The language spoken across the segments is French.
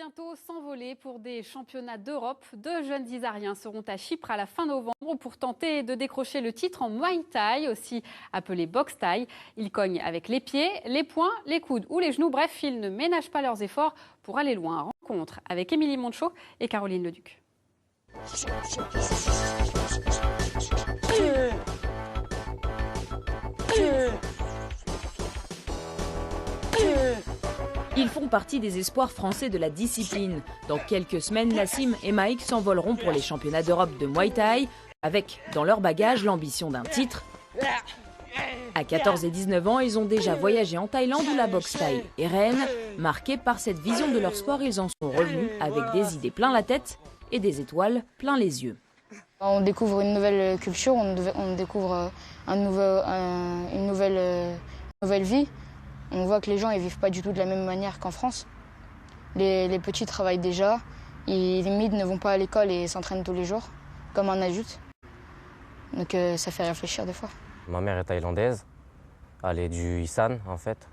bientôt s'envoler pour des championnats d'Europe. Deux jeunes Isariens seront à Chypre à la fin novembre pour tenter de décrocher le titre en Muay Thai, aussi appelé Boxe Thai. Ils cognent avec les pieds, les poings, les coudes ou les genoux. Bref, ils ne ménagent pas leurs efforts pour aller loin. Rencontre avec Émilie Monchot et Caroline Leduc. Ils font partie des espoirs français de la discipline. Dans quelques semaines, Nassim et Mike s'envoleront pour les championnats d'Europe de Muay Thai, avec dans leur bagage l'ambition d'un titre. À 14 et 19 ans, ils ont déjà voyagé en Thaïlande où la boxe thaï est reine. Marqués par cette vision de leur sport, ils en sont revenus avec des idées plein la tête et des étoiles plein les yeux. On découvre une nouvelle culture, on découvre une nouvelle vie. On voit que les gens ne vivent pas du tout de la même manière qu'en France. Les petits travaillent déjà, les mids ne vont pas à l'école et s'entraînent tous les jours, comme un adulte. Donc ça fait réfléchir des fois. Ma mère est thaïlandaise, elle est du Isan en fait.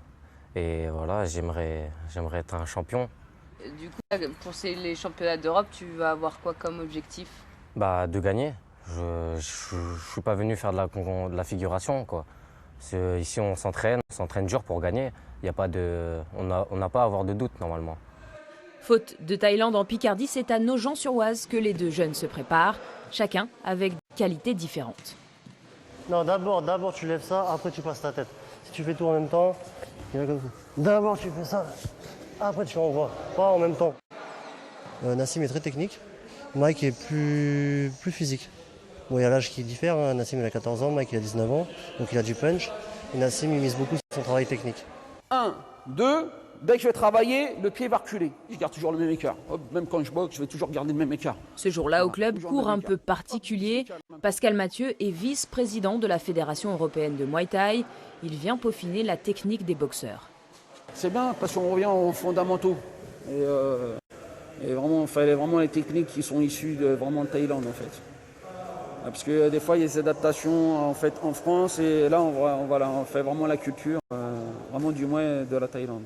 Et voilà, j'aimerais être un champion. Du coup, pour les championnats d'Europe, tu vas avoir quoi comme objectif ? De gagner. Je ne suis pas venu faire de la figuration, quoi. Ici, on s'entraîne dur pour gagner. On n'a pas à avoir de doute normalement. Faute de Thaïlande en Picardie, c'est à Nogent-sur-Oise que les deux jeunes se préparent, chacun avec des qualités différentes. Non, d'abord tu lèves ça, après tu passes ta tête. Si tu fais tout en même temps, d'abord tu fais ça, après tu envoies, pas en même temps. Nassim est très technique, Mike est plus physique. Bon, il y a l'âge qui diffère, hein. Nassim il a 14 ans, Mike il a 19 ans, donc il a du punch. Et Nassim il mise beaucoup sur son travail technique. 1, 2, dès que je vais travailler, le pied va reculer. Je garde toujours le même écart. Même quand je boxe, je vais toujours garder le même écart. Ce jour-là, au club, cours un peu particulier. Pascal Mathieu est vice-président de la Fédération européenne de Muay Thai. Il vient peaufiner la technique des boxeurs. C'est bien parce qu'on revient aux fondamentaux. Et vraiment, il fallait vraiment les techniques qui sont issues de Thaïlande en fait. Parce que des fois il y a des adaptations en fait en France et là on fait vraiment la culture vraiment du Muay de la Thaïlande.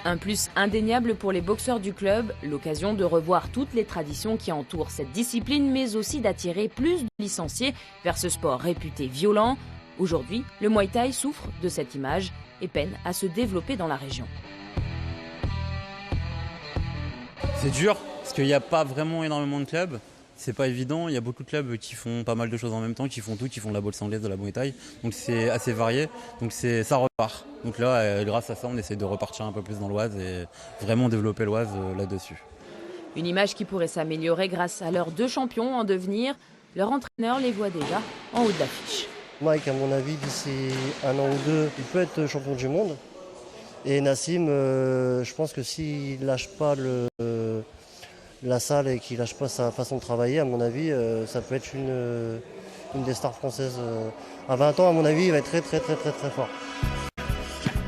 Un plus indéniable pour les boxeurs du club, l'occasion de revoir toutes les traditions qui entourent cette discipline, mais aussi d'attirer plus de licenciés vers ce sport réputé violent. Aujourd'hui, le Muay Thai souffre de cette image et peine à se développer dans la région. C'est dur parce qu'il n'y a pas vraiment énormément de clubs. C'est pas évident, il y a beaucoup de clubs qui font pas mal de choses en même temps, qui font tout, qui font de la boxe anglaise, de la Muay Thai. Donc c'est assez varié, donc ça repart. Donc là, grâce à ça, on essaie de repartir un peu plus dans l'Oise et vraiment développer l'Oise là-dessus. Une image qui pourrait s'améliorer grâce à leurs deux champions en devenir. Leur entraîneur les voit déjà en haut de l'affiche. Mike, à mon avis, d'ici 1 an ou 2, il peut être champion du monde. Et Nassim, je pense que s'il lâche pas la salle et qu'il lâche pas sa façon de travailler, à mon avis, ça peut être une des stars françaises. À 20 ans, à mon avis, il va être très fort.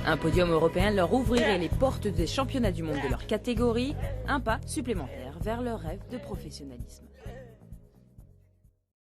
Un podium européen leur ouvrirait les portes des championnats du monde de leur catégorie, un pas supplémentaire vers leur rêve de professionnalisme.